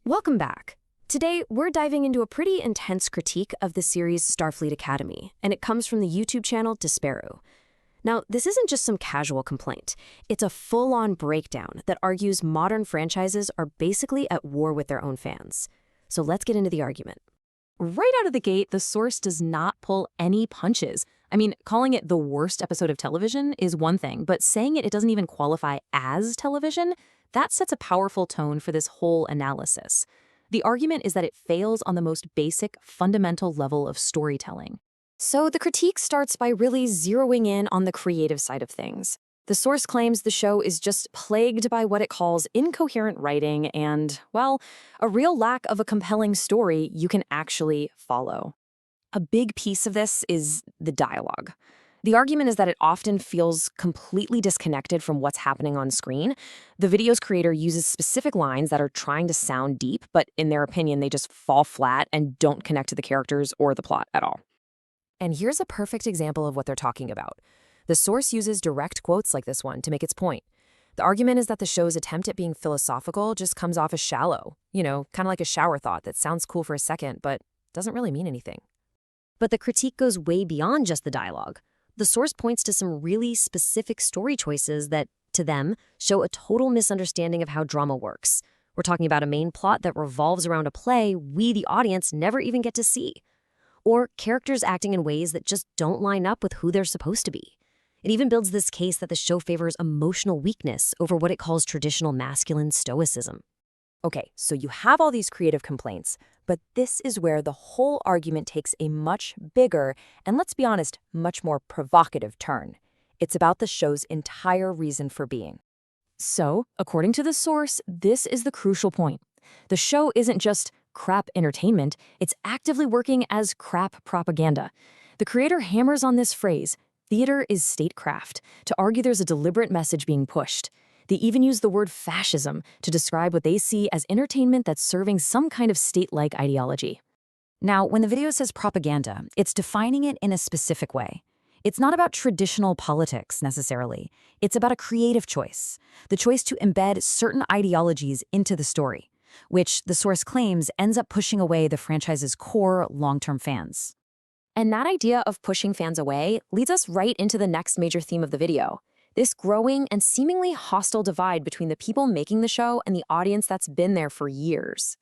Welcome back. Today, we're diving into a pretty intense critique of the series Starfleet Academy, and it comes from the YouTube channel Desparu. Now, this isn't just some casual complaint. It's a full-on breakdown that argues modern franchises are basically at war with their own fans. So let's get into the argument. Right out of the gate, the source does not pull any punches. I mean, calling it the worst episode of television is one thing, but saying it doesn't even qualify as television, that sets a powerful tone for this whole analysis. The argument is that it fails on the most basic, fundamental level of storytelling. So the critique starts by really zeroing in on the creative side of things. The source claims the show is just plagued by what it calls incoherent writing and, well, a real lack of a compelling story you can actually follow. A big piece of this is the dialogue. The argument is that it often feels completely disconnected from what's happening on screen. The video's creator uses specific lines that are trying to sound deep, but in their opinion, they just fall flat and don't connect to the characters or the plot at all. And here's a perfect example of what they're talking about. The source uses direct quotes like this one to make its point. The argument is that the show's attempt at being philosophical just comes off as shallow, kind of like a shower thought that sounds cool for a second, but doesn't really mean anything. But the critique goes way beyond just the dialogue. The source points to some really specific story choices that, to them, show a total misunderstanding of how drama works. We're talking about a main plot that revolves around a play we, the audience, never even get to see. Or characters acting in ways that just don't line up with who they're supposed to be. It even builds this case that the show favors emotional weakness over what it calls traditional masculine stoicism. Okay, so you have all these creative complaints, but this is where the whole argument takes a much bigger, and let's be honest, much more provocative turn. It's about the show's entire reason for being. So, according to the source, this is the crucial point. The show isn't just crap entertainment, it's actively working as crap propaganda. The creator hammers on this phrase, theater is statecraft, to argue there's a deliberate message being pushed. They even use the word fascism to describe what they see as entertainment that's serving some kind of state-like ideology. Now, when the video says propaganda, it's defining it in a specific way. It's not about traditional politics, necessarily. It's about a creative choice, the choice to embed certain ideologies into the story, which, the source claims, ends up pushing away the franchise's core long-term fans. And that idea of pushing fans away leads us right into the next major theme of the video. This growing and seemingly hostile divide between the people making the show and the audience that's been there for years.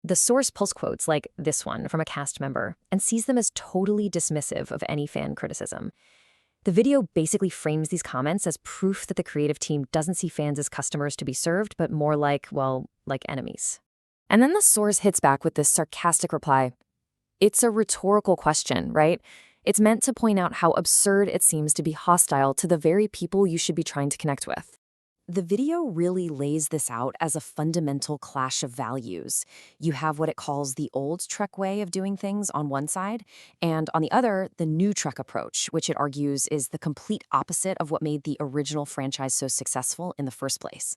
The source pulls quotes like this one from a cast member and sees them as totally dismissive of any fan criticism. The video basically frames these comments as proof that the creative team doesn't see fans as customers to be served, but more like enemies. And then the source hits back with this sarcastic reply. It's a rhetorical question, right? It's meant to point out how absurd it seems to be hostile to the very people you should be trying to connect with. The video really lays this out as a fundamental clash of values. You have what it calls the old Trek way of doing things on one side, and on the other, the new Trek approach, which it argues is the complete opposite of what made the original franchise so successful in the first place.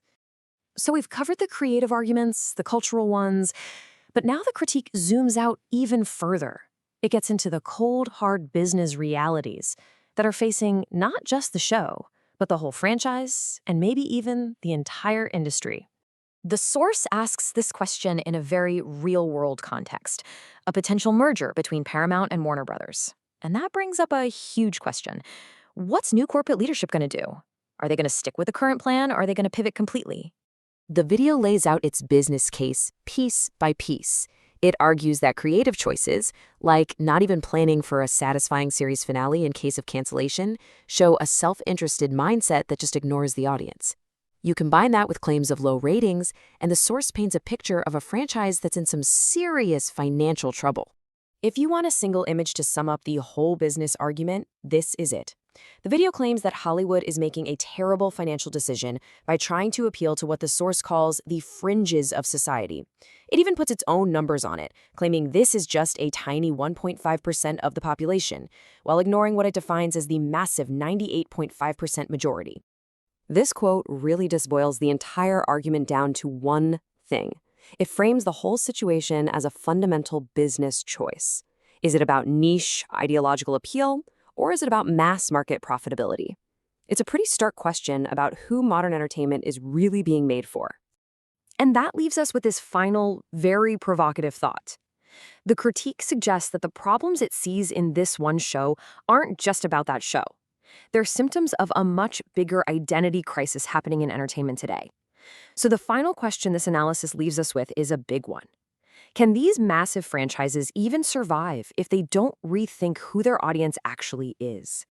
So we've covered the creative arguments, the cultural ones, but now the critique zooms out even further. It gets into the cold, hard business realities that are facing not just the show, but the whole franchise, and maybe even the entire industry. The source asks this question in a very real-world context, a potential merger between Paramount and Warner Brothers. And that brings up a huge question. What's new corporate leadership going to do? Are they going to stick with the current plan, or are they going to pivot completely? The video lays out its business case piece by piece. It argues that creative choices, like not even planning for a satisfying series finale in case of cancellation, show a self-interested mindset that just ignores the audience. You combine that with claims of low ratings, and the source paints a picture of a franchise that's in some serious financial trouble. If you want a single image to sum up the whole business argument, this is it. The video claims that Hollywood is making a terrible financial decision by trying to appeal to what the source calls the fringes of society. It even puts its own numbers on it, claiming this is just a tiny 1.5% of the population, while ignoring what it defines as the massive 98.5% majority. This quote really just boils the entire argument down to one thing. It frames the whole situation as a fundamental business choice. Is it about niche ideological appeal? Or is it about mass market profitability? It's a pretty stark question about who modern entertainment is really being made for. And that leaves us with this final, very provocative thought. The critique suggests that the problems it sees in this one show aren't just about that show. They're symptoms of a much bigger identity crisis happening in entertainment today. So the final question this analysis leaves us with is a big one. Can these massive franchises even survive if they don't rethink who their audience actually is?